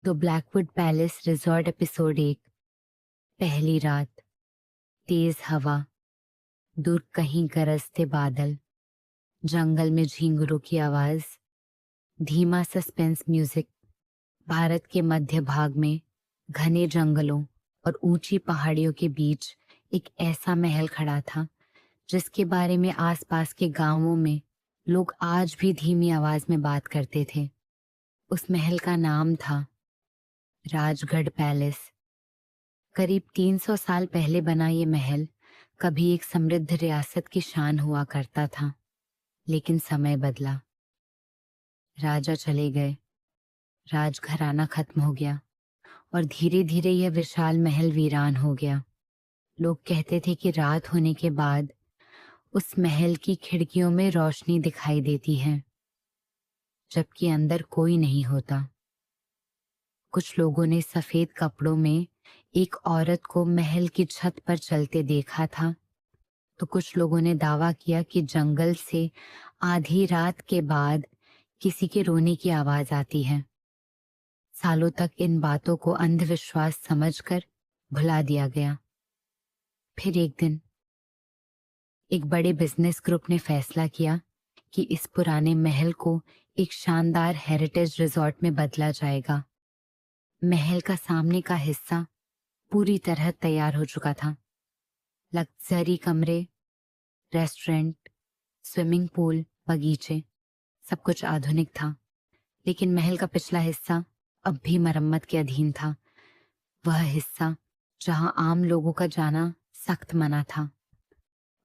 The Blackwood palace resort episode 1। पहली रात। तेज हवा, दूर कहीं गरजते बादल, जंगल में झींगुरों की आवाज, धीमा सस्पेंस म्यूजिक। भारत के मध्य भाग में घने जंगलों और ऊंची पहाड़ियों के बीच एक ऐसा महल खड़ा था जिसके बारे में आसपास के गांवों में लोग आज भी धीमी आवाज में बात करते थे। उस महल का नाम था राजगढ़ पैलेस। करीब 300 साल पहले बना ये महल कभी एक समृद्ध रियासत की शान हुआ करता था, लेकिन समय बदला। राजा चले गए, राजघराना खत्म हो गया और धीरे धीरे यह विशाल महल वीरान हो गया। लोग कहते थे कि रात होने के बाद उस महल की खिड़कियों में रोशनी दिखाई देती है, जबकि अंदर कोई नहीं होता। कुछ लोगों ने सफेद कपड़ों में एक औरत को महल की छत पर चलते देखा था, तो कुछ लोगों ने दावा किया कि जंगल से आधी रात के बाद किसी के रोने की आवाज आती है। सालों तक इन बातों को अंधविश्वास समझकर भुला दिया गया। फिर एक दिन एक बड़े बिजनेस ग्रुप ने फैसला किया कि इस पुराने महल को एक शानदार हेरिटेज रिजॉर्ट में बदला जाएगा। महल का सामने का हिस्सा पूरी तरह तैयार हो चुका था। लग्जरी कमरे, रेस्टोरेंट, स्विमिंग पूल, बगीचे, सब कुछ आधुनिक था। लेकिन महल का पिछला हिस्सा अब भी मरम्मत के अधीन था। वह हिस्सा जहां आम लोगों का जाना सख्त मना था,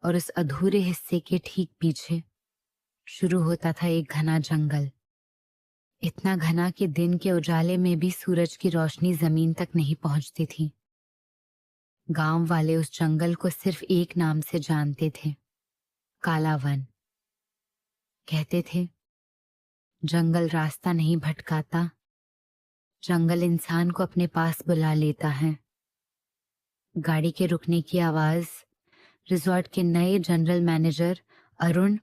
और उस अधूरे हिस्से के ठीक पीछे शुरू होता था एक घना जंगल। इतना घना कि दिन के उजाले में भी सूरज की रोशनी जमीन तक नहीं पहुंचती थी। गांव वाले उस जंगल को सिर्फ एक नाम से जानते थे, काला वन। कहते थे, जंगल रास्ता नहीं भटकाता, जंगल इंसान को अपने पास बुला लेता है। गाड़ी के रुकने की आवाज। रिजॉर्ट के नए जनरल मैनेजर अरुण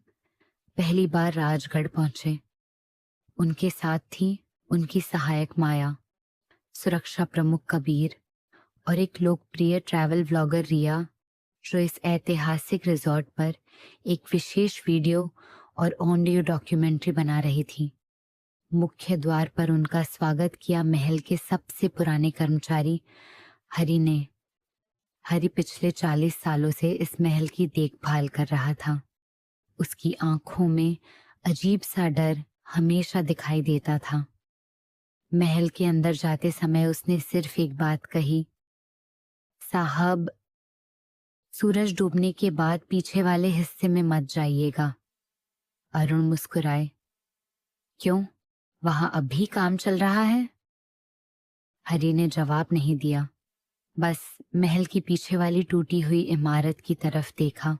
पहली बार राजगढ़ पहुंचे। उनके साथ थी उनकी सहायक माया, सुरक्षा प्रमुख कबीर और एक लोकप्रिय ट्रैवल व्लॉगर रिया, जो इस ऐतिहासिक रिजॉर्ट पर एक विशेष वीडियो और ऑडियो डॉक्यूमेंट्री बना रही थी। मुख्य द्वार पर उनका स्वागत किया महल के सबसे पुराने कर्मचारी हरि ने। हरि पिछले 40 सालों से इस महल की देखभाल कर रहा था। उसकी आंखों में अजीब सा डर हमेशा दिखाई देता था। महल के अंदर जाते समय उसने सिर्फ एक बात कही, साहब, सूरज डूबने के बाद पीछे वाले हिस्से में मत जाइएगा। अरुण मुस्कुराए। क्यों, वहां अभी काम चल रहा है? हरि ने जवाब नहीं दिया, बस महल की पीछे वाली टूटी हुई इमारत की तरफ देखा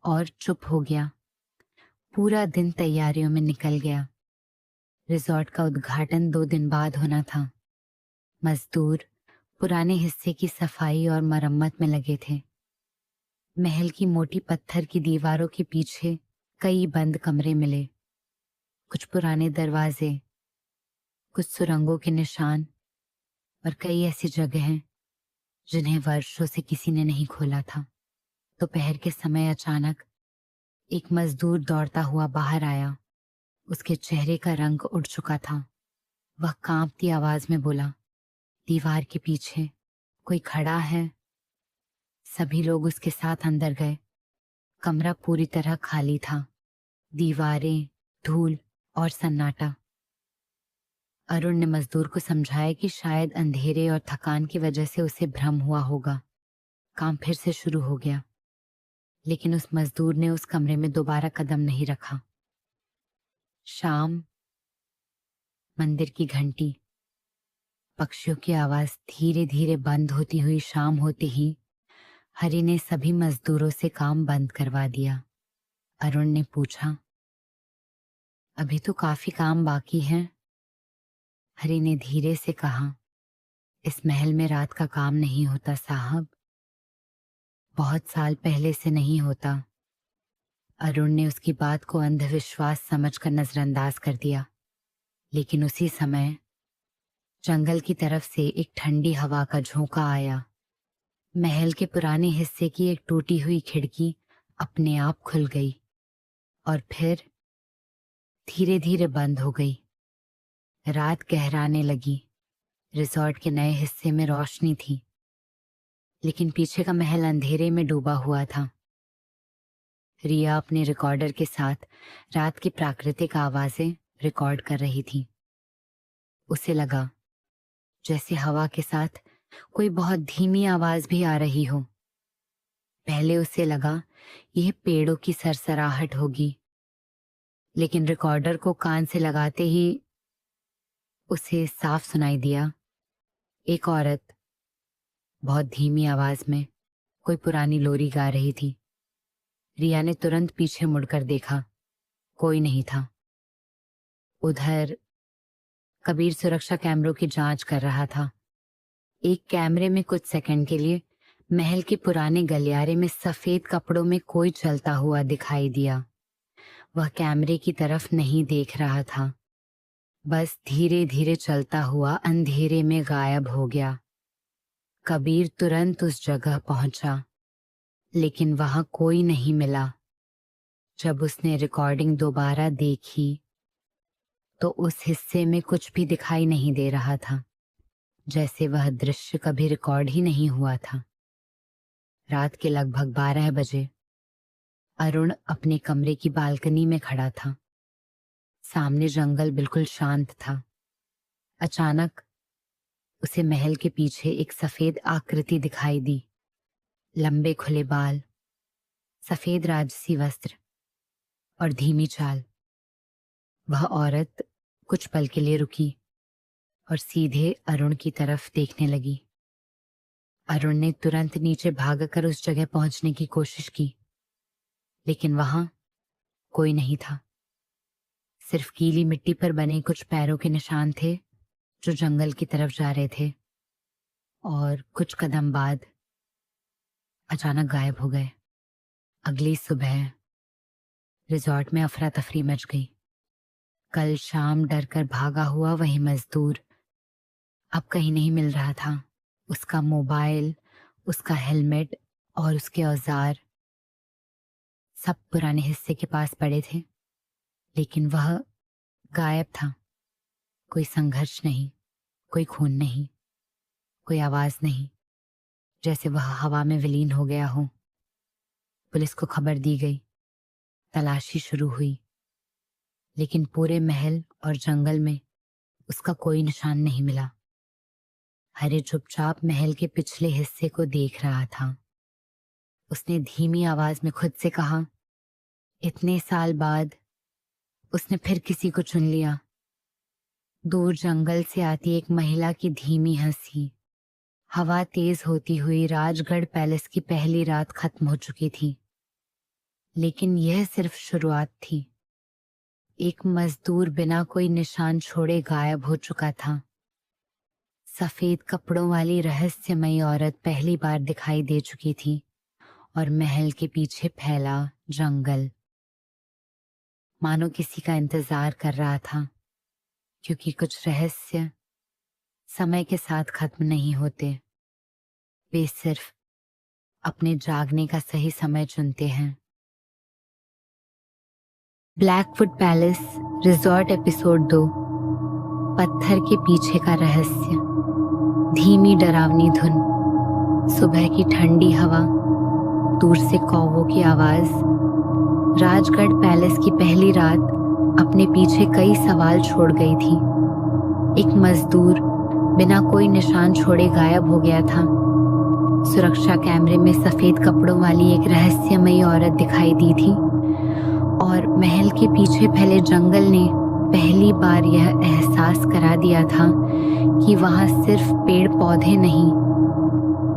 और चुप हो गया। पूरा दिन तैयारियों में निकल गया। रिजॉर्ट का उद्घाटन 2 दिन बाद होना था। मजदूर पुराने हिस्से की सफाई और मरम्मत में लगे थे। महल की मोटी पत्थर की दीवारों के पीछे कई बंद कमरे मिले, कुछ पुराने दरवाजे, कुछ सुरंगों के निशान और कई ऐसी जगहें जिन्हें वर्षों से किसी ने नहीं खोला था। दोपहर के समय अचानक एक मजदूर दौड़ता हुआ बाहर आया। उसके चेहरे का रंग उड़ चुका था। वह कांपती आवाज में बोला, दीवार के पीछे कोई खड़ा है। सभी लोग उसके साथ अंदर गए। कमरा पूरी तरह खाली था, दीवारें, धूल और सन्नाटा। अरुण ने मजदूर को समझाया कि शायद अंधेरे और थकान की वजह से उसे भ्रम हुआ होगा। काम फिर से शुरू हो गया, लेकिन उस मजदूर ने उस कमरे में दोबारा कदम नहीं रखा। शाम, मंदिर की घंटी, पक्षियों की आवाज धीरे धीरे बंद होती हुई शाम होते ही हरि ने सभी मजदूरों से काम बंद करवा दिया। अरुण ने पूछा, अभी तो काफी काम बाकी है? हरि ने धीरे से कहा, इस महल में रात का काम नहीं होता साहब, बहुत साल पहले से नहीं होता। अरुण ने उसकी बात को अंधविश्वास समझकर नजरअंदाज कर दिया, लेकिन उसी समय जंगल की तरफ से एक ठंडी हवा का झोंका आया। महल के पुराने हिस्से की एक टूटी हुई खिड़की अपने आप खुल गई और फिर धीरे धीरे बंद हो गई। रात गहराने लगी। रिजॉर्ट के नए हिस्से में रोशनी थी, लेकिन पीछे का महल अंधेरे में डूबा हुआ था। रिया अपने रिकॉर्डर के साथ रात की प्राकृतिक आवाजें रिकॉर्ड कर रही थी। उसे लगा जैसे हवा के साथ कोई बहुत धीमी आवाज भी आ रही हो। पहले उसे लगा यह पेड़ों की सरसराहट होगी, लेकिन रिकॉर्डर को कान से लगाते ही उसे साफ सुनाई दिया। एक औरत बहुत धीमी आवाज में कोई पुरानी लोरी गा रही थी। रिया ने तुरंत पीछे मुड़कर देखा। कोई नहीं था। उधर कबीर सुरक्षा कैमरों की जांच कर रहा था। एक कैमरे में कुछ सेकंड के लिए महल के पुराने गलियारे में सफेद कपड़ों में कोई चलता हुआ दिखाई दिया। वह कैमरे की तरफ नहीं देख रहा था, बस धीरे धीरे चलता हुआ अंधेरे में गायब हो गया। कबीर तुरंत उस जगह पहुंचा, लेकिन वहां कोई नहीं मिला। जब उसने रिकॉर्डिंग दोबारा देखी तो उस हिस्से में कुछ भी दिखाई नहीं दे रहा था, जैसे वह दृश्य कभी रिकॉर्ड ही नहीं हुआ था। रात के लगभग 12 बजे अरुण अपने कमरे की बालकनी में खड़ा था। सामने जंगल बिल्कुल शांत था। अचानक उसे महल के पीछे एक सफेद आकृति दिखाई दी। लंबे खुले बाल, सफेद राजसी वस्त्र और धीमी चाल। वह औरत कुछ पल के लिए रुकी और सीधे अरुण की तरफ देखने लगी। अरुण ने तुरंत नीचे भागकर उस जगह पहुंचने की कोशिश की, लेकिन वहां कोई नहीं था। सिर्फ गीली मिट्टी पर बने कुछ पैरों के निशान थे जो जंगल की तरफ जा रहे थे और कुछ कदम बाद अचानक गायब हो गए। अगली सुबह रिजॉर्ट में अफरा तफरी मच गई। कल शाम डरकर भागा हुआ वही मजदूर अब कहीं नहीं मिल रहा था। उसका मोबाइल, उसका हेलमेट और उसके औजार सब पुराने हिस्से के पास पड़े थे, लेकिन वह गायब था। कोई संघर्ष नहीं, कोई खून नहीं, कोई आवाज नहीं, जैसे वह हवा में विलीन हो गया हो। पुलिस को खबर दी गई। तलाशी शुरू हुई, लेकिन पूरे महल और जंगल में उसका कोई निशान नहीं मिला। हरे चुपचाप महल के पिछले हिस्से को देख रहा था। उसने धीमी आवाज में खुद से कहा, इतने साल बाद उसने फिर किसी को चुन लिया। दूर जंगल से आती एक महिला की धीमी हंसी। हवा तेज होती हुई राजगढ़ पैलेस की पहली रात खत्म हो चुकी थी, लेकिन यह सिर्फ शुरुआत थी। एक मजदूर बिना कोई निशान छोड़े गायब हो चुका था। सफेद कपड़ों वाली रहस्यमयी औरत पहली बार दिखाई दे चुकी थी और महल के पीछे फैला जंगल मानो किसी का इंतजार कर रहा था, क्योंकि कुछ रहस्य समय के साथ खत्म नहीं होते। वे सिर्फ अपने जागने का सही समय चुनते हैं। ब्लैकवुड पैलेस रिजॉर्ट एपिसोड 2, पत्थर के पीछे का रहस्य। धीमी डरावनी धुन, सुबह की ठंडी हवा, दूर से कौवों की आवाज। राजगढ़ पैलेस की पहली रात अपने पीछे कई सवाल छोड़ गई थी। एक मजदूर बिना कोई निशान छोड़े गायब हो गया था। सुरक्षा कैमरे में सफेद कपड़ों वाली एक रहस्यमयी औरत दिखाई दी थी और महल के पीछे फैले जंगल ने पहली बार यह एहसास करा दिया था कि वहां सिर्फ पेड़ पौधे नहीं,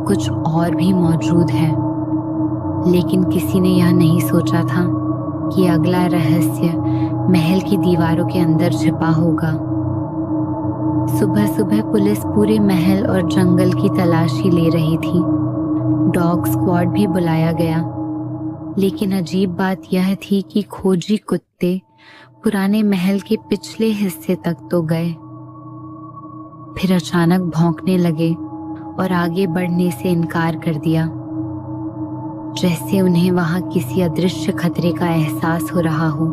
कुछ और भी मौजूद है। लेकिन किसी ने यह नहीं सोचा था कि अगला रहस्य महल की दीवारों के अंदर छिपा होगा। सुबह सुबह पुलिस पूरे महल और जंगल की तलाशी ले रही थी। डॉग स्क्वाड भी बुलाया गया, लेकिन अजीब बात यह थी कि खोजी कुत्ते पुराने महल के पिछले हिस्से तक तो गए, फिर अचानक भौंकने लगे और आगे बढ़ने से इनकार कर दिया, जैसे उन्हें वहां किसी अदृश्य खतरे का एहसास हो रहा हो।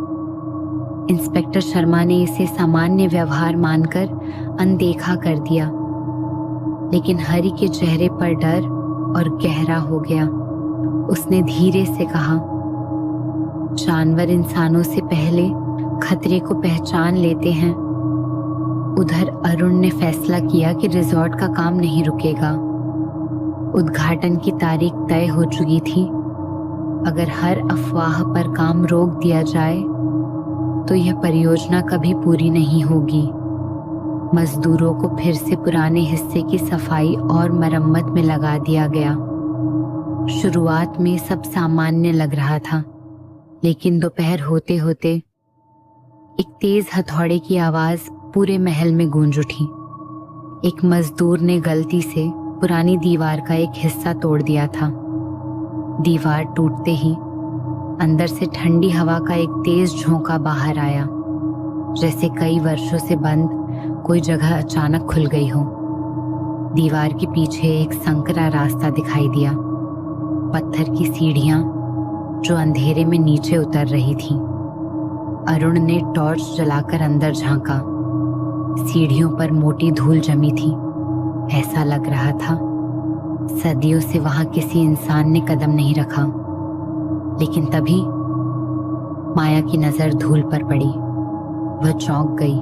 इंस्पेक्टर शर्मा ने इसे सामान्य व्यवहार मानकर अनदेखा कर दिया, लेकिन हरी के चेहरे पर डर और गहरा हो गया। उसने धीरे से कहा, जानवर इंसानों से पहले खतरे को पहचान लेते हैं। उधर अरुण ने फैसला किया कि रिजॉर्ट का काम नहीं रुकेगा। उद्घाटन की तारीख तय हो चुकी थी। अगर हर अफवाह पर काम रोक दिया जाए तो यह परियोजना कभी पूरी नहीं होगी। मजदूरों को फिर से पुराने हिस्से की सफाई और मरम्मत में लगा दिया गया। शुरुआत में सब सामान्य लग रहा था, लेकिन दोपहर होते होते एक तेज हथौड़े की आवाज पूरे महल में गूंज उठी। एक मजदूर ने गलती से पुरानी दीवार का एक हिस्सा तोड़ दिया था। दीवार टूटते ही अंदर से ठंडी हवा का एक तेज झोंका बाहर आया, जैसे कई वर्षों से बंद कोई जगह अचानक खुल गई हो। दीवार के पीछे एक संकरा रास्ता दिखाई दिया, पत्थर की सीढ़ियां जो अंधेरे में नीचे उतर रही थी। अरुण ने टॉर्च जलाकर अंदर झांका। सीढ़ियों पर मोटी धूल जमी थी। ऐसा लग रहा था सदियों से वहां किसी इंसान ने कदम नहीं रखा। लेकिन तभी माया की नजर धूल पर पड़ी। वह चौंक गई।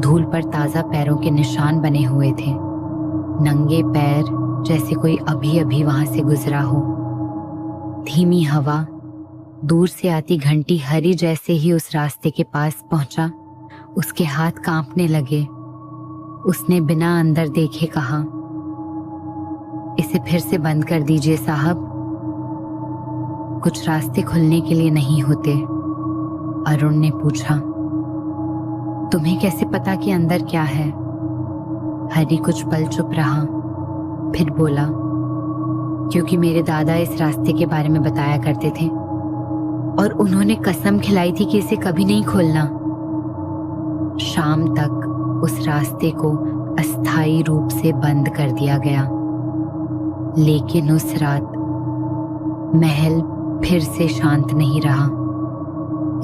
धूल पर ताजा पैरों के निशान बने हुए थे, नंगे पैर, जैसे कोई अभी अभी वहां से गुजरा हो। धीमी हवा, दूर से आती घंटी हरी जैसे ही उस रास्ते के पास पहुंचा, उसके हाथ कांपने लगे। उसने बिना अंदर देखे कहा, इसे फिर से बंद कर दीजिए साहब, कुछ रास्ते खुलने के लिए नहीं होते। अरुण ने पूछा, तुम्हें कैसे पता कि अंदर क्या है? हरी कुछ पल चुप रहा, फिर बोला, क्योंकि मेरे दादा इस रास्ते के बारे में बताया करते थे और उन्होंने कसम खिलाई थी कि इसे कभी नहीं खोलना। शाम तक उस रास्ते को अस्थायी रूप से बंद कर दिया गया। लेकिन उस रात महल फिर से शांत नहीं रहा।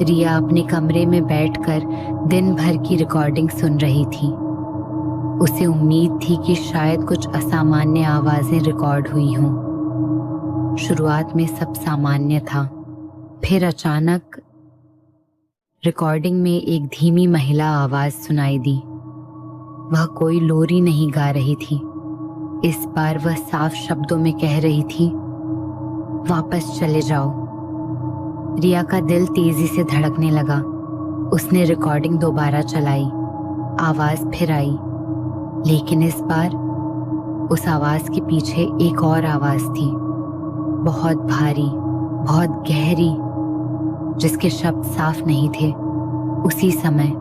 रिया अपने कमरे में बैठकर दिन भर की रिकॉर्डिंग सुन रही थी। उसे उम्मीद थी कि शायद कुछ असामान्य आवाजें रिकॉर्ड हुई हों। शुरुआत में सब सामान्य था, फिर अचानक रिकॉर्डिंग में एक धीमी महिला आवाज सुनाई दी। वह कोई लोरी नहीं गा रही थी। इस बार वह साफ शब्दों में कह रही थी, वापस चले जाओ। रिया का दिल तेजी से धड़कने लगा। उसने रिकॉर्डिंग दोबारा चलाई। आवाज फिर आई, लेकिन इस बार उस आवाज के पीछे एक और आवाज थी, बहुत भारी, बहुत गहरी, जिसके शब्द साफ नहीं थे। उसी समय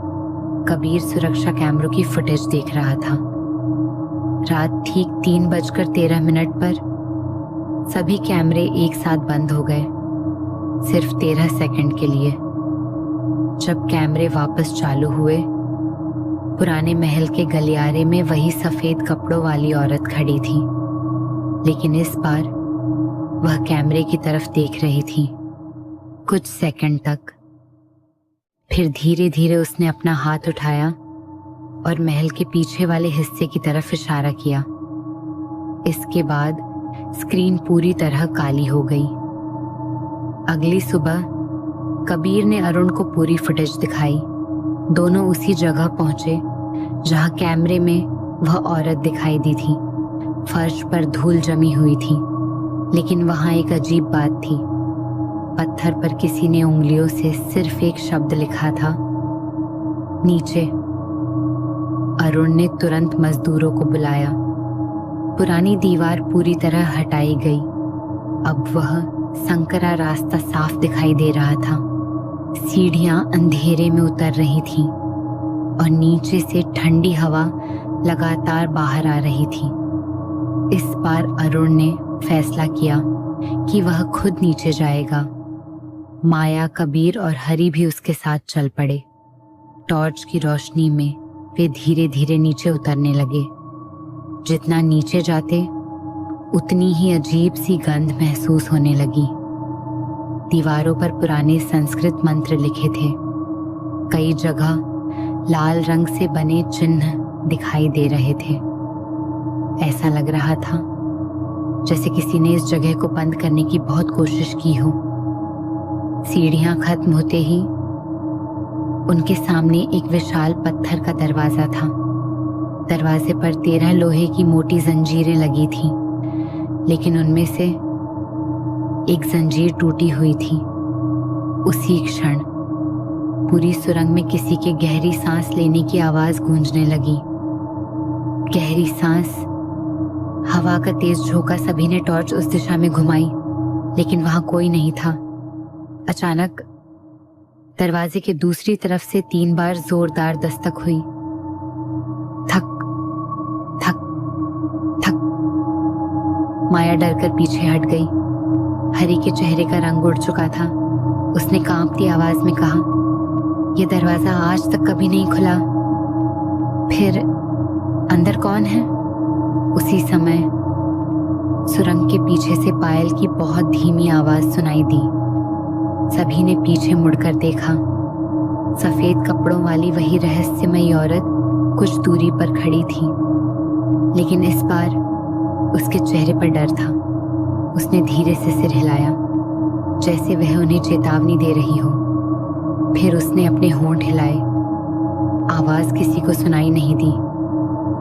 कबीर सुरक्षा कैमरों की फुटेज देख रहा था। रात ठीक 3:13 पर सभी कैमरे एक साथ बंद हो गए, सिर्फ 13 सेकंड के लिए। जब कैमरे वापस चालू हुए, पुराने महल के गलियारे में वही सफेद कपड़ों वाली औरत खड़ी थी, लेकिन इस बार वह कैमरे की तरफ देख रही थी कुछ सेकंड तक। फिर धीरे धीरे उसने अपना हाथ उठाया और महल के पीछे वाले हिस्से की तरफ इशारा किया। इसके बाद स्क्रीन पूरी तरह काली हो गई। अगली सुबह कबीर ने अरुण को पूरी फुटेज दिखाई। दोनों उसी जगह पहुंचे जहां कैमरे में वह औरत दिखाई दी थी। फर्श पर धूल जमी हुई थी, लेकिन वहां एक अजीब बात थी। पत्थर पर किसी ने उंगलियों से सिर्फ एक शब्द लिखा था, नीचे। अरुण ने तुरंत मजदूरों को बुलाया। पुरानी दीवार पूरी तरह हटाई गई। अब वह संकरा रास्ता साफ दिखाई दे रहा था। सीढ़ियां अंधेरे में उतर रही थीं और नीचे से ठंडी हवा लगातार बाहर आ रही थी। इस बार अरुण ने फैसला किया कि वह खुद नीचे जाएगा। माया, कबीर और हरी भी उसके साथ चल पड़े। टॉर्च की रोशनी में वे धीरे धीरे नीचे उतरने लगे। जितना नीचे जाते उतनी ही अजीब सी गंध महसूस होने लगी। दीवारों पर पुराने संस्कृत मंत्र लिखे थे। कई जगह लाल रंग से बने चिन्ह दिखाई दे रहे थे। ऐसा लग रहा था जैसे किसी ने इस जगह को बंद करने की बहुत कोशिश की हो। सीढ़ियां खत्म होते ही उनके सामने एक विशाल पत्थर का दरवाजा था। दरवाजे पर 13 लोहे की मोटी जंजीरें लगी थीं, लेकिन उनमें से एक जंजीर टूटी हुई थी। उसी क्षण पूरी सुरंग में किसी के गहरी सांस लेने की आवाज गूंजने लगी। गहरी सांस, हवा का तेज झोंका। सभी ने टॉर्च उस दिशा में घुमाई, लेकिन वहां कोई नहीं था। अचानक दरवाजे के दूसरी तरफ से 3 बार जोरदार दस्तक हुई। थक थक थक। माया डरकर पीछे हट गई। हरी के चेहरे का रंग उड़ चुका था। उसने कांपती आवाज में कहा, यह दरवाजा आज तक कभी नहीं खुला। फिर अंदर कौन है? उसी समय सुरंग के पीछे से पायल की बहुत धीमी आवाज सुनाई दी। सभी ने पीछे मुड़कर देखा। सफेद कपड़ों वाली वही रहस्यमयी औरत कुछ दूरी पर खड़ी थी, लेकिन इस बार उसके चेहरे पर डर था। उसने धीरे से सिर हिलाया, जैसे वह उन्हें चेतावनी दे रही हो। फिर उसने अपने होंठ हिलाए। आवाज किसी को सुनाई नहीं दी,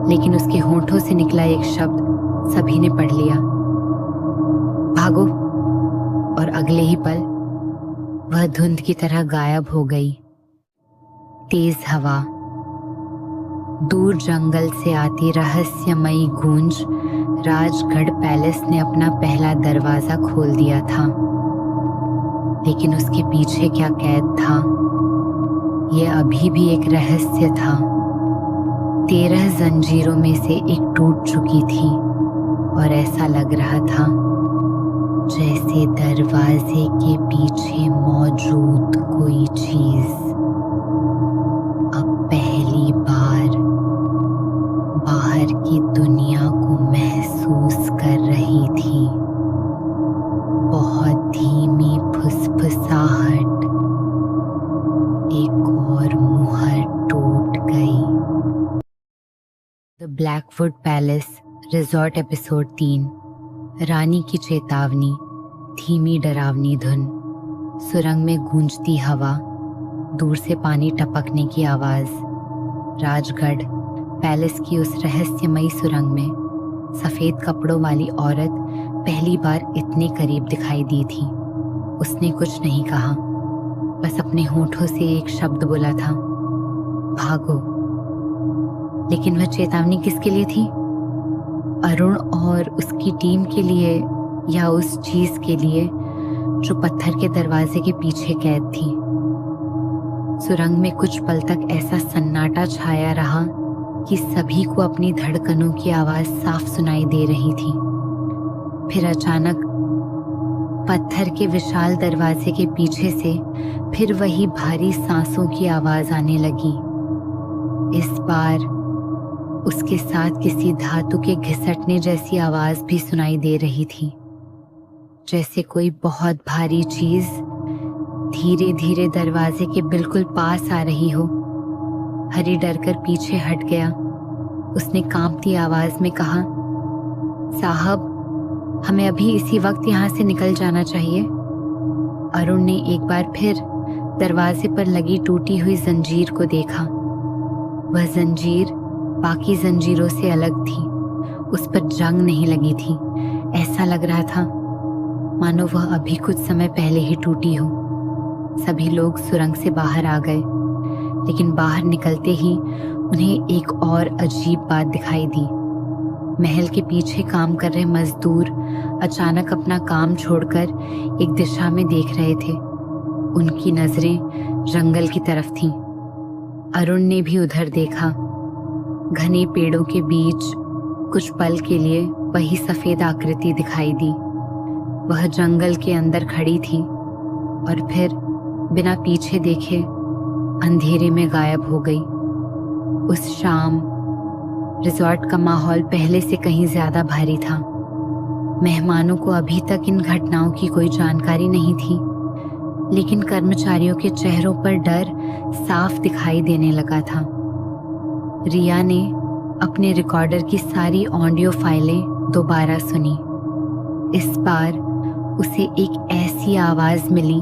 लेकिन उसके होंठों से निकला एक शब्द सभी ने पढ़ लिया, भागो। और अगले ही पल वह धुंध की तरह गायब हो गई। तेज हवा, दूर जंगल से आती रहस्यमयी गूंज। राजगढ़ पैलेस ने अपना पहला दरवाजा खोल दिया था, लेकिन उसके पीछे क्या कैद था, यह अभी भी एक रहस्य था। 13 जंजीरों में से एक टूट चुकी थी और ऐसा लग रहा था जैसे दरवाजे के पीछे मौजूद कोई चीज अब पहली बार बाहर की दुनिया को महसूस कर रही थी। बहुत धीमी फुसफुसाहट, एक और मुहर टूट गई। The Blackwood palace resort episode 3। रानी की चेतावनी। धीमी डरावनी धुन, सुरंग में गूंजती हवा, दूर से पानी टपकने की आवाज। राजगढ़ पैलेस की उस रहस्यमयी सुरंग में सफेद कपड़ों वाली औरत पहली बार इतने करीब दिखाई दी थी। उसने कुछ नहीं कहा, बस अपने होंठों से एक शब्द बोला था, भागो। लेकिन वह चेतावनी किसके लिए थी? अरुण और उसकी टीम के लिए, या उस चीज के लिए जो पत्थर के दरवाजे के पीछे कैद थी? सुरंग में कुछ पल तक ऐसा सन्नाटा छाया रहा कि सभी को अपनी धड़कनों की आवाज साफ सुनाई दे रही थी। फिर अचानक पत्थर के विशाल दरवाजे के पीछे से फिर वही भारी सांसों की आवाज आने लगी। इस बार उसके साथ किसी धातु के घिसटने जैसी आवाज भी सुनाई दे रही थी, जैसे कोई बहुत भारी चीज धीरे धीरे दरवाजे के बिल्कुल पास आ रही हो। हरी डरकर पीछे हट गया। उसने कांपती आवाज में कहा, साहब, हमें अभी इसी वक्त यहाँ से निकल जाना चाहिए। अरुण ने एक बार फिर दरवाजे पर लगी टूटी हुई जंजीर को देखा। वह जंजीर बाकी जंजीरों से अलग थी। उस पर जंग नहीं लगी थी। ऐसा लग रहा था मानो वह अभी कुछ समय पहले ही टूटी हो। सभी लोग सुरंग से बाहर आ गए, लेकिन बाहर निकलते ही उन्हें एक और अजीब बात दिखाई दी। महल के पीछे काम कर रहे मजदूर अचानक अपना काम छोड़कर एक दिशा में देख रहे थे। उनकी नजरें जंगल की तरफ थीं। अरुण ने भी उधर देखा। घने पेड़ों के बीच कुछ पल के लिए वही सफेद आकृति दिखाई दी। वह जंगल के अंदर खड़ी थी और फिर बिना पीछे देखे अंधेरे में गायब हो गई। उस शाम रिजॉर्ट का माहौल पहले से कहीं ज्यादा भारी था। मेहमानों को अभी तक इन घटनाओं की कोई जानकारी नहीं थी, लेकिन कर्मचारियों के चेहरों पर डर साफ दिखाई देने लगा था। रिया ने अपने रिकॉर्डर की सारी ऑडियो फाइलें दोबारा सुनी। इस बार उसे एक ऐसी आवाज मिली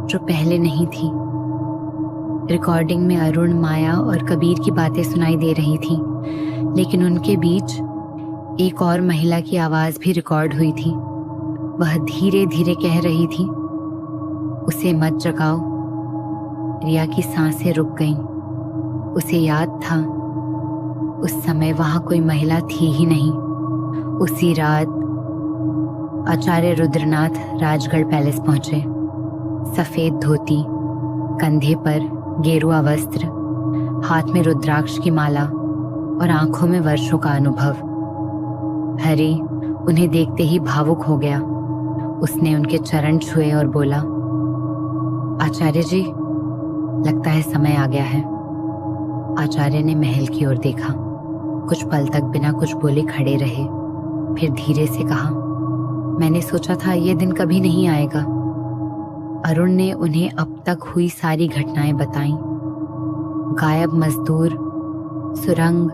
जो पहले नहीं थी। रिकॉर्डिंग में अरुण, माया और कबीर की बातें सुनाई दे रही थी, लेकिन उनके बीच एक और महिला की आवाज भी रिकॉर्ड हुई थी। वह धीरे धीरे कह रही थी, उसे मत जगाओ। रिया की सांसें रुक गईं। उसे याद था उस समय वहां कोई महिला थी ही नहीं। उसी रात आचार्य रुद्रनाथ राजगढ़ पैलेस पहुंचे। सफेद धोती, कंधे पर गेरुआ वस्त्र, हाथ में रुद्राक्ष की माला और आंखों में वर्षों का अनुभव। हरि उन्हें देखते ही भावुक हो गया। उसने उनके चरण छुए और बोला, आचार्य जी, लगता है समय आ गया है। आचार्य ने महल की ओर देखा। कुछ पल तक बिना कुछ बोले खड़े रहे, फिर धीरे से कहा, मैंने सोचा था ये दिन कभी नहीं आएगा। अरुण ने उन्हें अब तक हुई सारी घटनाएं बताईं। गायब मजदूर, सुरंग,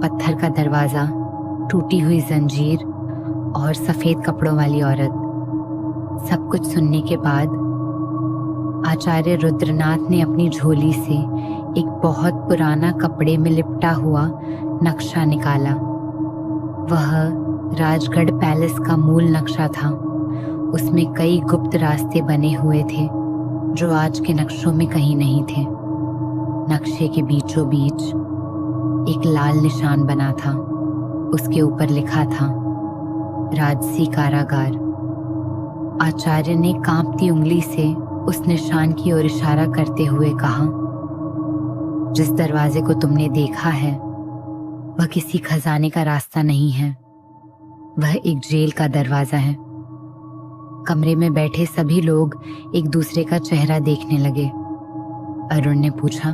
पत्थर का दरवाजा, टूटी हुई जंजीर और सफेद कपड़ों वाली औरत। सब कुछ सुनने के बाद आचार्य रुद्रनाथ ने अपनी झोली से एक बहुत पुराना कपड़े में लिपटा हुआ नक्शा निकाला। वह राजगढ़ पैलेस का मूल नक्शा था। उसमें कई गुप्त रास्ते बने हुए थे जो आज के नक्शों में कहीं नहीं थे। नक्शे के बीचों बीच एक लाल निशान बना था। उसके ऊपर लिखा था, राजसी कारागार। आचार्य ने कांपती उंगली से उस निशान की ओर इशारा करते हुए कहा, जिस दरवाजे को तुमने देखा है वह किसी खजाने का रास्ता नहीं है, वह एक जेल का दरवाजा है। कमरे में बैठे सभी लोग एक दूसरे का चेहरा देखने लगे। अरुण ने पूछा,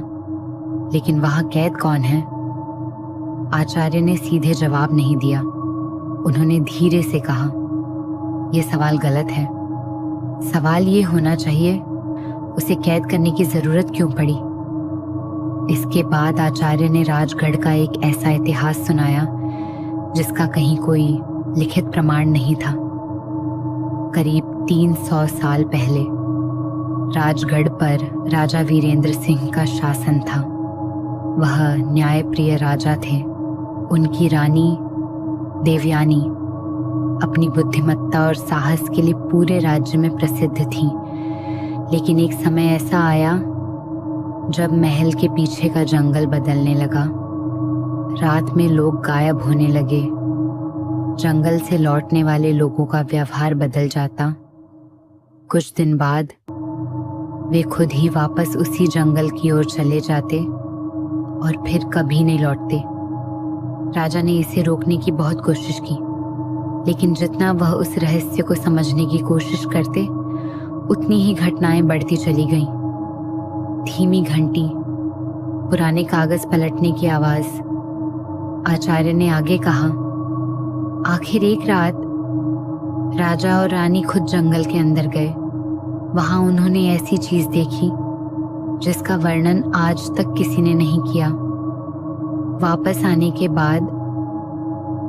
लेकिन वहां कैद कौन है? आचार्य ने सीधे जवाब नहीं दिया। उन्होंने धीरे से कहा, यह सवाल गलत है। सवाल ये होना चाहिए, उसे कैद करने की जरूरत क्यों पड़ी? इसके बाद आचार्य ने राजगढ़ का एक ऐसा इतिहास सुनाया जिसका कहीं कोई लिखित प्रमाण नहीं था। करीब 300 साल पहले राजगढ़ पर राजा वीरेंद्र सिंह का शासन था। वह न्यायप्रिय राजा थे। उनकी रानी देवयानी अपनी बुद्धिमत्ता और साहस के लिए पूरे राज्य में प्रसिद्ध थी। लेकिन एक समय ऐसा आया जब महल के पीछे का जंगल बदलने लगा। रात में लोग गायब होने लगे। जंगल से लौटने वाले लोगों का व्यवहार बदल जाता। कुछ दिन बाद वे खुद ही वापस उसी जंगल की ओर चले जाते और फिर कभी नहीं लौटते। राजा ने इसे रोकने की बहुत कोशिश की, लेकिन जितना वह उस रहस्य को समझने की कोशिश करते, उतनी ही घटनाएं बढ़ती चली गईं। धीमी घंटी, पुराने कागज पलटने की आवाज। आचार्य ने आगे कहा, आखिर एक रात राजा और रानी खुद जंगल के अंदर गए। वहां उन्होंने ऐसी चीज देखी जिसका वर्णन आज तक किसी ने नहीं किया। वापस आने के बाद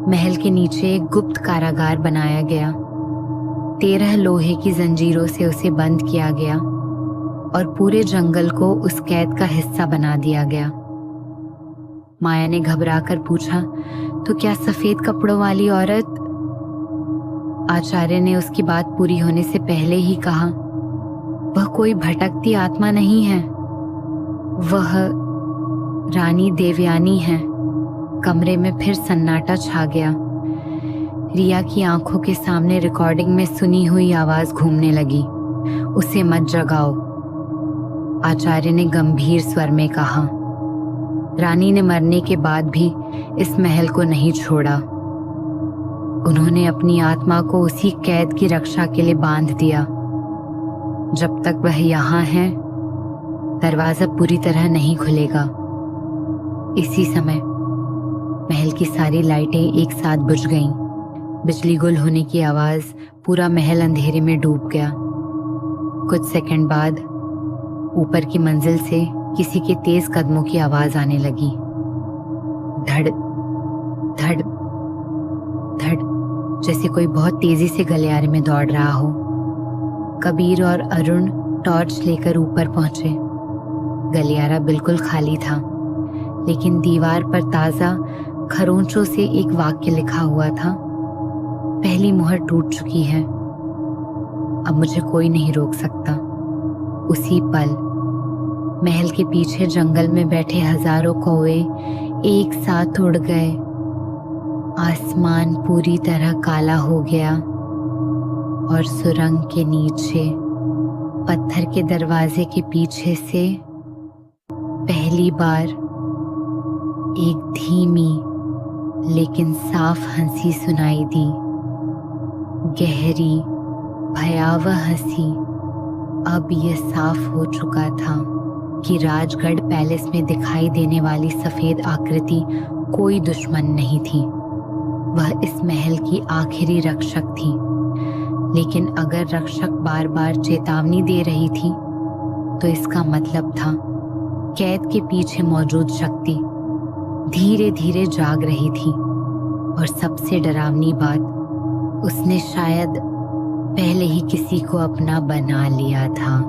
महल के नीचे एक गुप्त कारागार बनाया गया। 13 लोहे की जंजीरों से उसे बंद किया गया और पूरे जंगल को उस कैद का हिस्सा बना दिया गया। माया ने घबराकर पूछा, तो क्या सफेद कपड़ों वाली औरत? आचार्य ने उसकी बात पूरी होने से पहले ही कहा, वह कोई भटकती आत्मा नहीं है, वह रानी देवयानी है। कमरे में फिर सन्नाटा छा गया। रिया की आंखों के सामने रिकॉर्डिंग में सुनी हुई आवाज घूमने लगी, उसे मत जगाओ। आचार्य ने गंभीर स्वर में कहा। रानी ने मरने के बाद भी इस महल को नहीं छोड़ा। उन्होंने अपनी आत्मा को उसी कैद की रक्षा के लिए बांध दिया। जब तक वह यहाँ है, दरवाजा पूरी तरह नहीं खुलेगा। इसी समय महल की सारी लाइटें एक साथ बुझ गईं। बिजली गुल होने की आवाज, पूरा महल अंधेरे में डूब गया। कुछ सेकंड बाद ऊपर की मंजिल से किसी के तेज कदमों की आवाज आने लगी। धड़ धड़ धड़, जैसे कोई बहुत तेजी से गलियारे में दौड़ रहा हो। कबीर और अरुण टॉर्च लेकर ऊपर पहुंचे। गलियारा बिल्कुल खाली था, लेकिन दीवार पर ताजा खरोंचों से एक वाक्य लिखा हुआ था, पहली मुहर टूट चुकी है, अब मुझे कोई नहीं रोक सकता। उसी पल महल के पीछे जंगल में बैठे हजारों कौवे एक साथ उड़ गए। आसमान पूरी तरह काला हो गया और सुरंग के नीचे पत्थर के दरवाजे के पीछे से पहली बार एक धीमी लेकिन साफ हंसी सुनाई दी। गहरी भयावह हंसी। अब यह साफ हो चुका था कि राजगढ़ पैलेस में दिखाई देने वाली सफेद आकृति कोई दुश्मन नहीं थी। वह इस महल की आखिरी रक्षक थी। लेकिन अगर रक्षक बार बार चेतावनी दे रही थी तो इसका मतलब था कैद के पीछे मौजूद शक्ति धीरे धीरे जाग रही थी। और सबसे डरावनी बात, उसने शायद पहले ही किसी को अपना बना लिया था।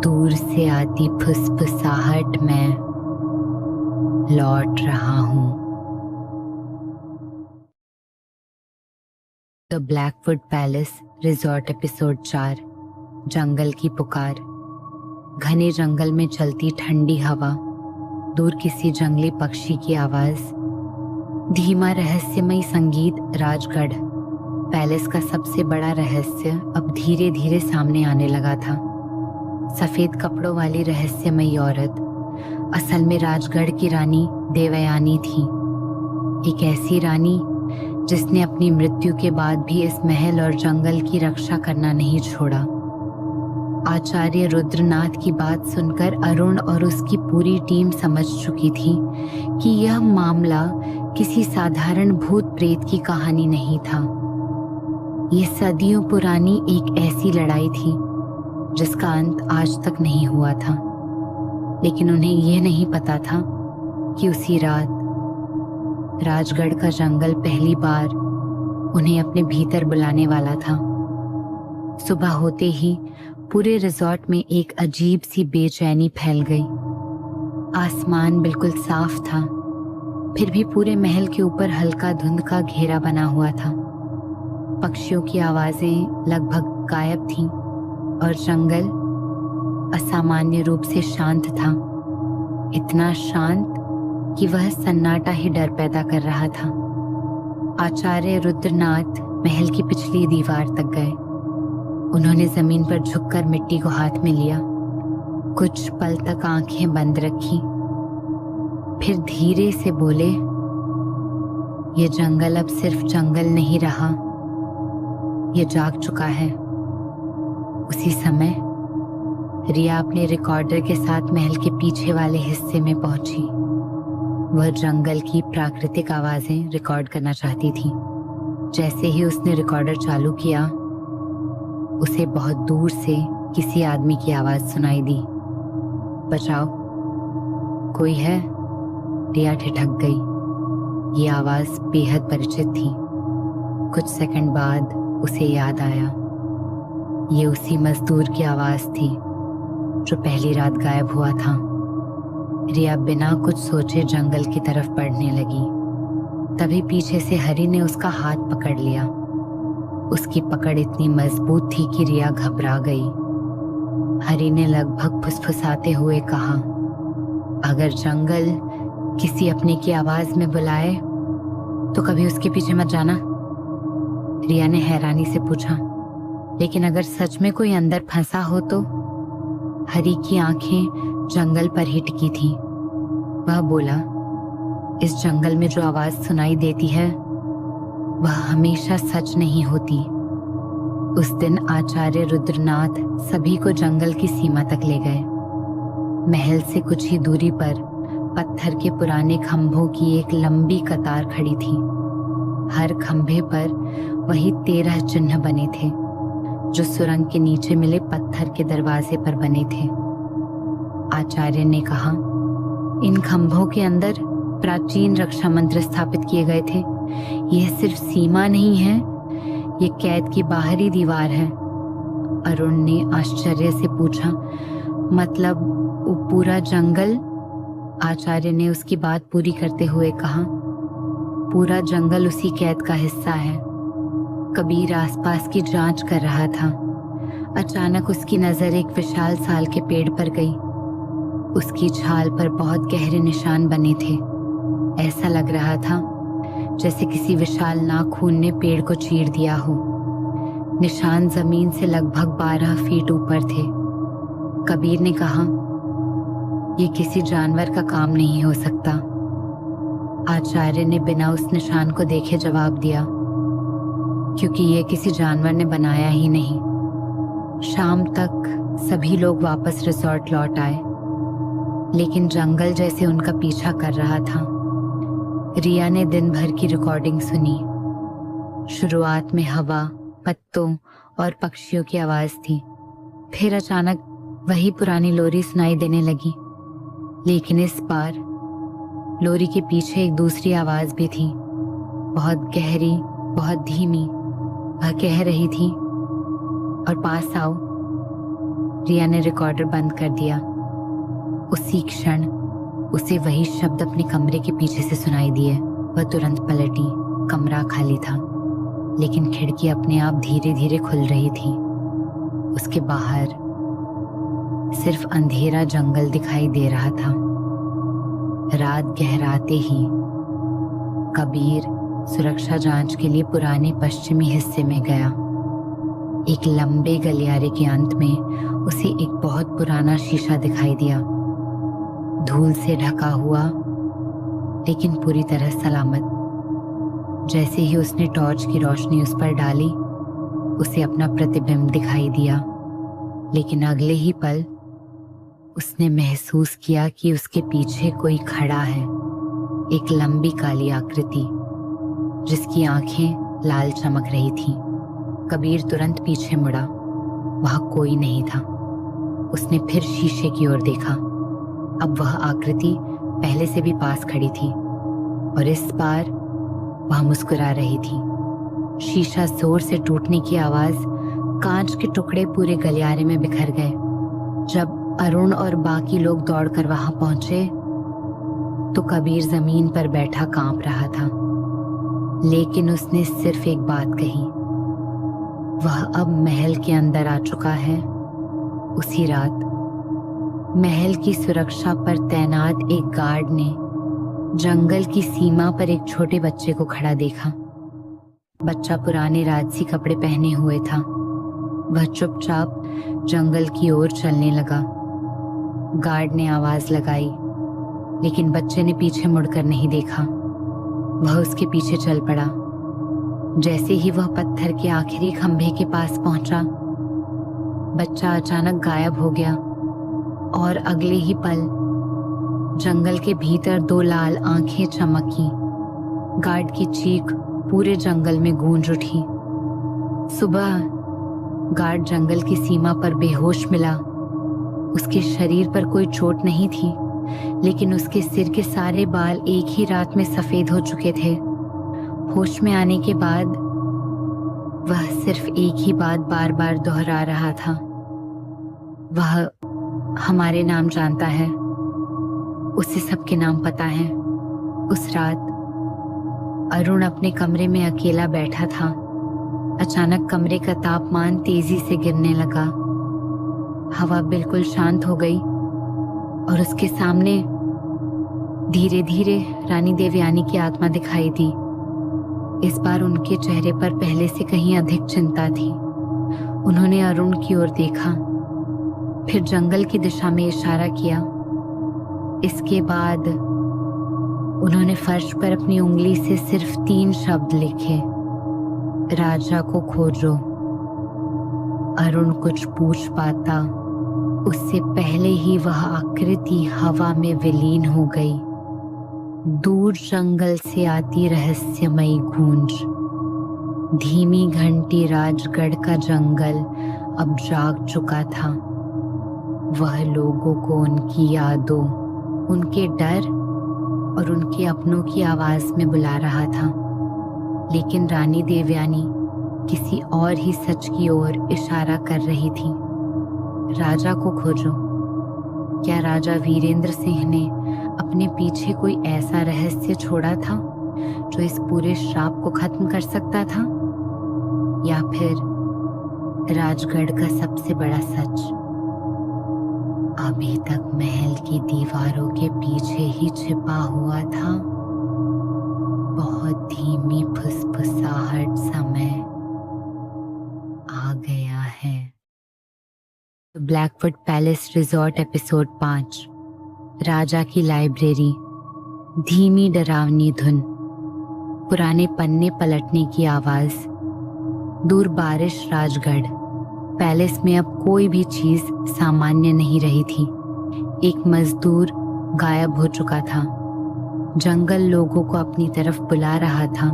दूर से आती फुसफुसाहट में लौट रहा हूं। The Blackwood palace resort episode 4, जंगल की पुकार। घने जंगल में चलती ठंडी हवा, दूर किसी जंगली पक्षी की आवाज, धीमा रहस्यमय संगीत। राजगढ़ पैलेस का सबसे बड़ा रहस्य अब धीरे धीरे सामने आने लगा था। सफेद कपड़ों वाली रहस्यमयी औरत असल में राजगढ़ की रानी देवयानी थी। एक ऐसी रानी जिसने अपनी मृत्यु के बाद भी इस महल और जंगल की रक्षा करना नहीं छोड़ा। आचार्य रुद्रनाथ की बात सुनकर अरुण और उसकी पूरी टीम समझ चुकी थी कि यह मामला किसी साधारण भूत प्रेत की कहानी नहीं था। यह सदियों पुरानी एक ऐसी लड़ाई थी जिसका अंत आज तक नहीं हुआ था। लेकिन उन्हें यह नहीं पता था कि उसी रात राजगढ़ का जंगल पहली बार उन्हें अपने भीतर बुलाने वाला था। सुबह होते ही पूरे रिजॉर्ट में एक अजीब सी बेचैनी फैल गई। आसमान बिल्कुल साफ था, फिर भी पूरे महल के ऊपर हल्का धुंध का घेरा बना हुआ था। पक्षियों की आवाजें लगभग गायब थीं और जंगल असामान्य रूप से शांत था। इतना शांत कि वह सन्नाटा ही डर पैदा कर रहा था। आचार्य रुद्रनाथ महल की पिछली दीवार तक गए। उन्होंने जमीन पर झुककर मिट्टी को हाथ में लिया, कुछ पल तक आंखें बंद रखी, फिर धीरे से बोले, ये जंगल अब सिर्फ जंगल नहीं रहा, ये जाग चुका है। उसी समय रिया अपने रिकॉर्डर के साथ महल के पीछे वाले हिस्से में पहुंची। वह जंगल की प्राकृतिक आवाजें रिकॉर्ड करना चाहती थी। जैसे ही उसने रिकॉर्डर चालू किया, उसे बहुत दूर से किसी आदमी की आवाज सुनाई दी। बचाओ, कोई है? रिया ठिठक गई। ये आवाज बेहद परिचित थी। कुछ सेकंड बाद उसे याद आया, ये उसी मजदूर की आवाज थी जो पहली रात गायब हुआ था। रिया बिना कुछ सोचे जंगल की तरफ बढ़ने लगी। तभी पीछे से हरी ने उसका हाथ पकड़ लिया। उसकी पकड़ इतनी मजबूत थी कि रिया घबरा गई। हरी ने लगभग फुसफुसाते हुए कहा, अगर जंगल किसी अपने की आवाज में बुलाए तो कभी उसके पीछे मत जाना। रिया ने हैरानी से पूछा, लेकिन अगर सच में कोई अंदर फंसा हो तो? हरी की आंखें जंगल पर ही टिकी थी। वह बोला, इस जंगल में जो आवाज सुनाई देती है वह हमेशा सच नहीं होती। उस दिन आचार्य रुद्रनाथ सभी को जंगल की सीमा तक ले गए। महल से कुछ ही दूरी पर पत्थर के पुराने खंभों की एक लंबी कतार खड़ी थी। हर खंभे पर वही 13 चिन्ह बने थे जो सुरंग के नीचे मिले पत्थर के दरवाजे पर बने थे। आचार्य ने कहा, इन खंभों के अंदर प्राचीन रक्षा मंत्र स्थापित किए गए थे। यह सिर्फ सीमा नहीं है, ये कैद की बाहरी दीवार है। अरुण ने आश्चर्य से पूछा, मतलब वो पूरा जंगल? आचार्य ने उसकी बात पूरी करते हुए कहा, पूरा जंगल उसी कैद का हिस्सा है। कबीर आसपास की जांच कर रहा था। अचानक उसकी नजर एक विशाल साल के पेड़ पर गई। उसकी छाल पर बहुत गहरे निशान बने थे। ऐसा लग रहा था जैसे किसी विशाल नाखून ने पेड़ को चीर दिया हो। निशान जमीन से लगभग 12 फीट ऊपर थे। कबीर ने कहा, यह किसी जानवर का काम नहीं हो सकता। आचार्य ने बिना उस निशान को देखे जवाब दिया, क्योंकि यह किसी जानवर ने बनाया ही नहीं। शाम तक सभी लोग वापस रिसोर्ट लौट आए, लेकिन जंगल जैसे उनका पीछा कर रहा था। रिया ने दिन भर की रिकॉर्डिंग सुनी। शुरुआत में हवा, पत्तों और पक्षियों की आवाज थी। फिर अचानक वही पुरानी लोरी सुनाई देने लगी, लेकिन इस बार लोरी के पीछे एक दूसरी आवाज भी थी, बहुत गहरी, बहुत धीमी। वह कह रही थी, और पास आओ। रिया ने रिकॉर्डर बंद कर दिया। उसी क्षण उसे वही शब्द अपने कमरे के पीछे से सुनाई दिए। वह तुरंत पलटी। कमरा खाली था, लेकिन खिड़की अपने आप धीरे धीरे खुल रही थी। उसके बाहर सिर्फ अंधेरा जंगल दिखाई दे रहा था। रात गहराते ही कबीर सुरक्षा जांच के लिए पुराने पश्चिमी हिस्से में गया। एक लंबे गलियारे के अंत में उसे एक बहुत पुराना शीशा दिखाई दिया, धूल से ढका हुआ लेकिन पूरी तरह सलामत। जैसे ही उसने टॉर्च की रोशनी उस पर डाली, उसे अपना प्रतिबिंब दिखाई दिया, लेकिन अगले ही पल उसने महसूस किया कि उसके पीछे कोई खड़ा है। एक लंबी काली आकृति जिसकी आंखें लाल चमक रही थीं। कबीर तुरंत पीछे मुड़ा। वहां कोई नहीं था। उसने फिर शीशे की ओर देखा। अब वह आकृति पहले से भी पास खड़ी थी, और इस बार वह मुस्कुरा रही थी। शीशा जोर से टूटने की आवाज, कांच के टुकड़े पूरे गलियारे में बिखर गए। जब अरुण और बाकी लोग दौड़कर वहां पहुंचे तो कबीर जमीन पर बैठा कांप रहा था, लेकिन उसने सिर्फ एक बात कही, वह अब महल के अंदर आ चुका है। उसी रात महल की सुरक्षा पर तैनात एक गार्ड ने जंगल की सीमा पर एक छोटे बच्चे को खड़ा देखा। बच्चा पुराने राजसी कपड़े पहने हुए था। वह चुपचाप जंगल की ओर चलने लगा। गार्ड ने आवाज लगाई, लेकिन बच्चे ने पीछे मुड़कर नहीं देखा। वह उसके पीछे चल पड़ा। जैसे ही वह पत्थर के आखिरी खंभे के पास पहुंचा, बच्चा अचानक गायब हो गया, और अगले ही पल जंगल के भीतर 2 लाल आंखें चमकी। गार्ड की चीख पूरे जंगल में गूंज उठी। सुबह गार्ड जंगल की सीमा पर बेहोश मिला। उसके शरीर पर कोई चोट नहीं थी, लेकिन उसके सिर के सारे बाल एक ही रात में सफेद हो चुके थे। होश में आने के बाद वह सिर्फ एक ही बात बार बार दोहरा रहा था, वह हमारे नाम जानता है, उसे सबके नाम पता है। उस रात अरुण अपने कमरे में अकेला बैठा था। अचानक कमरे का तापमान तेजी से गिरने लगा। हवा बिल्कुल शांत हो गई, और उसके सामने धीरे धीरे रानी देवयानी की आत्मा दिखाई दी। इस बार उनके चेहरे पर पहले से कहीं अधिक चिंता थी। उन्होंने अरुण की ओर देखा, फिर जंगल की दिशा में इशारा किया। इसके बाद उन्होंने फर्श पर अपनी उंगली से सिर्फ 3 शब्द लिखे, राजा को खोजो। अरुण कुछ पूछ पाता उससे पहले ही वह आकृति हवा में विलीन हो गई। दूर जंगल से आती रहस्यमयी गूंज। धीमी घंटी राजगढ़ का जंगल अब जाग चुका था। वह लोगों को उनकी यादों, उनके डर और उनके अपनों की आवाज में बुला रहा था। लेकिन रानी देवयानी किसी और ही सच की ओर इशारा कर रही थी। राजा को खोजो। क्या राजा वीरेंद्र सिंह ने अपने पीछे कोई ऐसा रहस्य छोड़ा था जो इस पूरे श्राप को खत्म कर सकता था? या फिर राजगढ़ का सबसे बड़ा सच अभी तक महल की दीवारों के पीछे ही छिपा हुआ था? बहुत धीमी फुसफुसाहट समय आ गया है। Blackwood palace resort episode 5। राजा की लाइब्रेरी। धीमी डरावनी धुन, पुराने पन्ने पलटने की आवाज, दूर बारिश। राजगढ़ पैलेस में अब कोई भी चीज सामान्य नहीं रही थी। एक मजदूर गायब हो चुका था। जंगल लोगों को अपनी तरफ बुला रहा था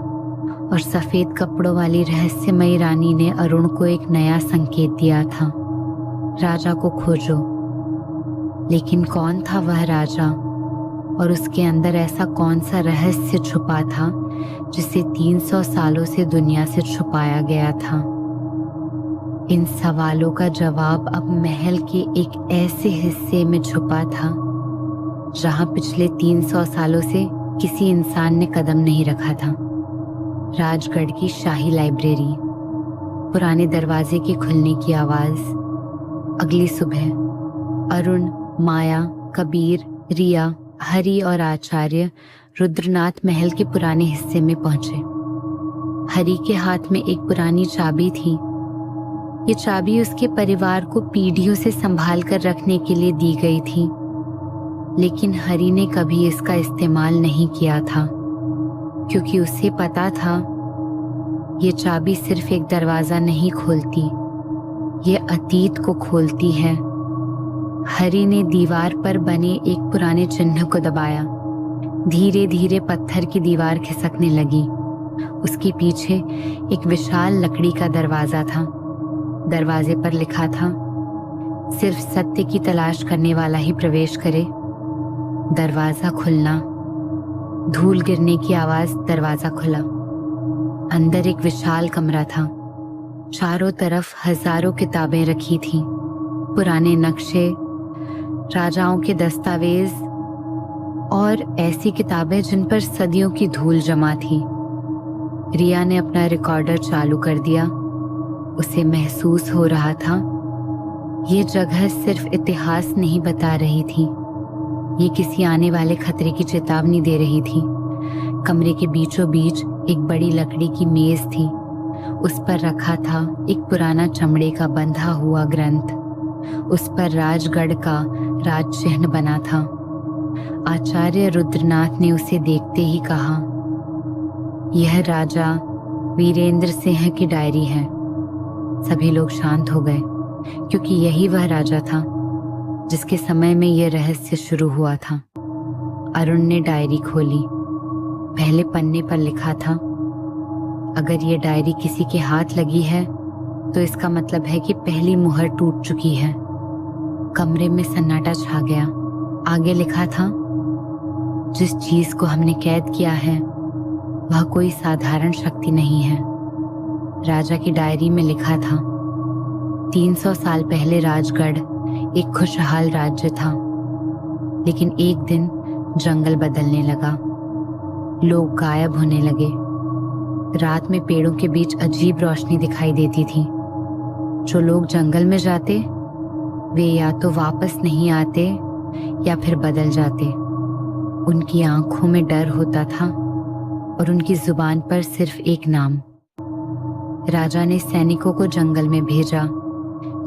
और सफेद कपड़ों वाली रहस्यमयी रानी ने अरुण को एक नया संकेत दिया था। राजा को खोजो। लेकिन कौन था वह राजा और उसके अंदर ऐसा कौन सा रहस्य छुपा था जिसे 300 सालों से दुनिया से छुपाया गया था? इन सवालों का जवाब अब महल के एक ऐसे हिस्से में छुपा था जहां पिछले 300 सालों से किसी इंसान ने कदम नहीं रखा था। राजगढ़ की शाही लाइब्रेरी। पुराने दरवाजे के खुलने की आवाज। अगली सुबह अरुण, माया, कबीर, रिया, हरि और आचार्य रुद्रनाथ महल के पुराने हिस्से में पहुंचे। हरि के हाथ में एक पुरानी चाबी थी। ये चाबी उसके परिवार को पीढ़ियों से संभाल कर रखने के लिए दी गई थी, लेकिन हरि ने कभी इसका इस्तेमाल नहीं किया था क्योंकि उसे पता था ये चाबी सिर्फ एक दरवाजा नहीं खोलती, ये अतीत को खोलती है। हरि ने दीवार पर बने एक पुराने चिन्ह को दबाया। धीरे धीरे पत्थर की दीवार खिसकने लगी। उसके पीछे एक विशाल लकड़ी का दरवाजा था। दरवाजे पर लिखा था, सिर्फ सत्य की तलाश करने वाला ही प्रवेश करे। दरवाजा खुलना। धूल गिरने की आवाज। दरवाजा खुला। अंदर एक विशाल कमरा था। चारों तरफ हजारों किताबें रखी थीं। पुराने नक्शे, राजाओं के दस्तावेज और ऐसी किताबें जिन पर सदियों की धूल जमा थी। रिया ने अपना रिकॉर्डर चालू कर दिया। उसे महसूस हो रहा था ये जगह सिर्फ इतिहास नहीं बता रही थी, ये किसी आने वाले खतरे की चेतावनी दे रही थी। कमरे के बीचों बीच एक बड़ी लकड़ी की मेज थी। उस पर रखा था एक पुराना चमड़े का बंधा हुआ ग्रंथ। उस पर राजगढ़ का राज चिन्ह बना था। आचार्य रुद्रनाथ ने उसे देखते ही कहा, यह राजा वीरेंद्र सिंह की डायरी है। सभी लोग शांत हो गए क्योंकि यही वह राजा था जिसके समय में यह रहस्य शुरू हुआ था। अरुण ने डायरी खोली। पहले पन्ने पर लिखा था, अगर ये डायरी किसी के हाथ लगी है तो इसका मतलब है कि पहली मुहर टूट चुकी है। कमरे में सन्नाटा छा गया। आगे लिखा था, जिस चीज को हमने कैद किया है वह कोई साधारण शक्ति नहीं है। राजा की डायरी में लिखा था, 300 साल पहले राजगढ़ एक खुशहाल राज्य था, लेकिन एक दिन जंगल बदलने लगा। लोग गायब होने लगे। रात में पेड़ों के बीच अजीब रोशनी दिखाई देती थी। जो लोग जंगल में जाते वे या तो वापस नहीं आते या फिर बदल जाते। उनकी आंखों में डर होता था और उनकी जुबान पर सिर्फ एक नाम। राजा ने सैनिकों को जंगल में भेजा,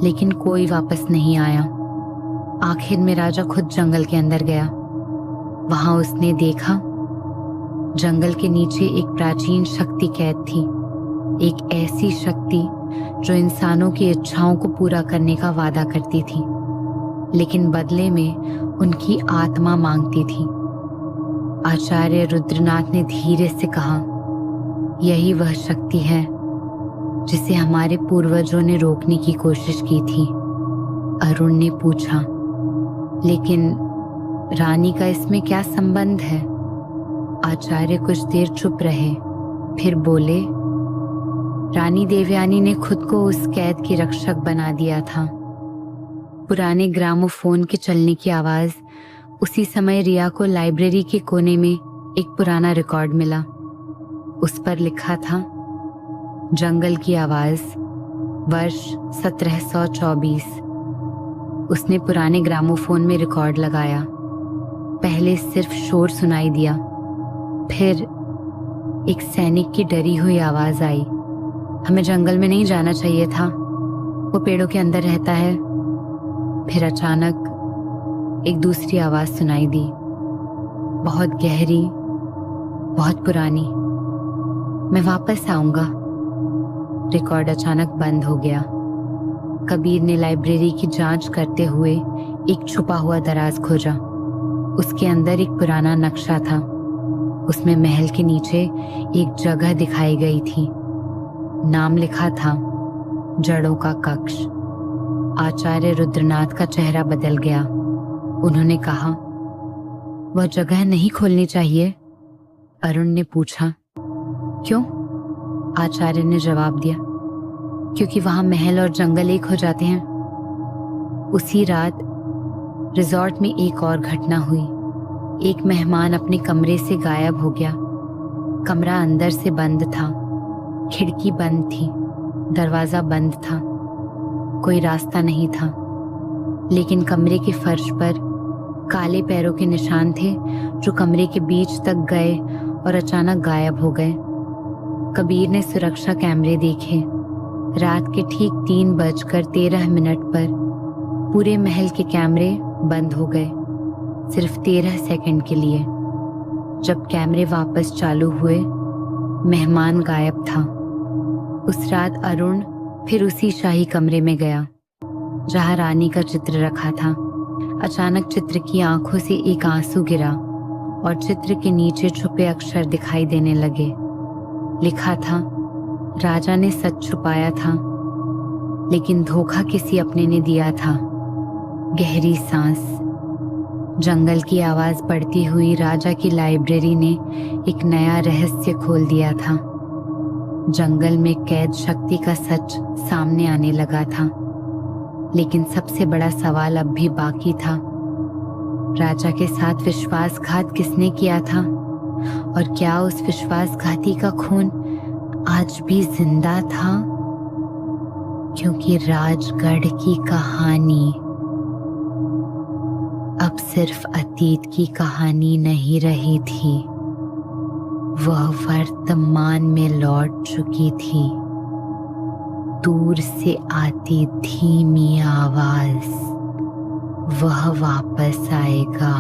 लेकिन कोई वापस नहीं आया। आखिर में राजा खुद जंगल के अंदर गया। वहां उसने देखा, जंगल के नीचे एक प्राचीन शक्ति कैद थी। एक ऐसी शक्ति जो इंसानों की इच्छाओं को पूरा करने का वादा करती थी। लेकिन बदले में उनकी आत्मा मांगती थी। आचार्य रुद्रनाथ ने धीरे से कहा, यही वह शक्ति है जिसे हमारे पूर्वजों ने रोकने की कोशिश की थी। अरुण ने पूछा, लेकिन रानी का इसमें क्या संबंध है? आचार्य कुछ देर चुप रहे, फिर बोले, रानी देवयानी ने खुद को उस कैद की रक्षक बना दिया था। पुराने ग्रामोफोन के चलने की आवाज। उसी समय रिया को लाइब्रेरी के कोने में एक पुराना रिकॉर्ड मिला। उस पर लिखा था, जंगल की आवाज, वर्ष 1724। उसने पुराने ग्रामोफोन में रिकॉर्ड लगाया। पहले सिर्फ शोर सुनाई दिया, फिर एक सैनिक की डरी हुई आवाज आई, हमें जंगल में नहीं जाना चाहिए था, वो पेड़ों के अंदर रहता है। फिर अचानक एक दूसरी आवाज सुनाई दी, बहुत गहरी, बहुत पुरानी, मैं वापस आऊंगा। रिकॉर्ड अचानक बंद हो गया। कबीर ने लाइब्रेरी की जांच करते हुए एक छुपा हुआ दराज खोजा। उसके अंदर एक पुराना नक्शा था। उसमें महल के नीचे एक जगह दिखाई गई थी। नाम लिखा था, जड़ों का कक्ष। आचार्य रुद्रनाथ का चेहरा बदल गया। उन्होंने कहा, वह जगह नहीं खोलनी चाहिए। अरुण ने पूछा, क्यों? आचार्य ने जवाब दिया, क्योंकि वहां महल और जंगल एक हो जाते हैं। उसी रात रिजॉर्ट में एक और घटना हुई। एक मेहमान अपने कमरे से गायब हो गया। कमरा अंदर से बंद था, खिड़की बंद थी, दरवाजा बंद था, कोई रास्ता नहीं था, लेकिन कमरे के फर्श पर काले पैरों के निशान थे जो कमरे के बीच तक गए और अचानक गायब हो गए। कबीर ने सुरक्षा कैमरे देखे। रात के ठीक 3:13 पर पूरे महल के कैमरे बंद हो गए, सिर्फ 13 सेकंड के लिए। जब कैमरे वापस चालू हुए, मेहमान गायब था। उस रात अरुण फिर उसी शाही कमरे में गया जहां रानी का चित्र रखा था। अचानक चित्र की आंखों से एक आंसू गिरा और चित्र के नीचे छुपे अक्षर दिखाई देने लगे। लिखा था, राजा ने सच छुपाया था, लेकिन धोखा किसी अपने ने दिया था। गहरी सांस। जंगल की आवाज बढ़ती हुई राजा की लाइब्रेरी ने एक नया रहस्य खोल दिया था। जंगल में कैद शक्ति का सच सामने आने लगा था, लेकिन सबसे बड़ा सवाल अब भी बाकी था। राजा के साथ विश्वासघात किसने किया था? और क्या उस विश्वासघाती का खून आज भी जिंदा था? क्योंकि राजगढ़ की कहानी अब सिर्फ अतीत की कहानी नहीं रही थी, वह वर्तमान में लौट चुकी थी। दूर से आती धीमी आवाज, वह वापस आएगा।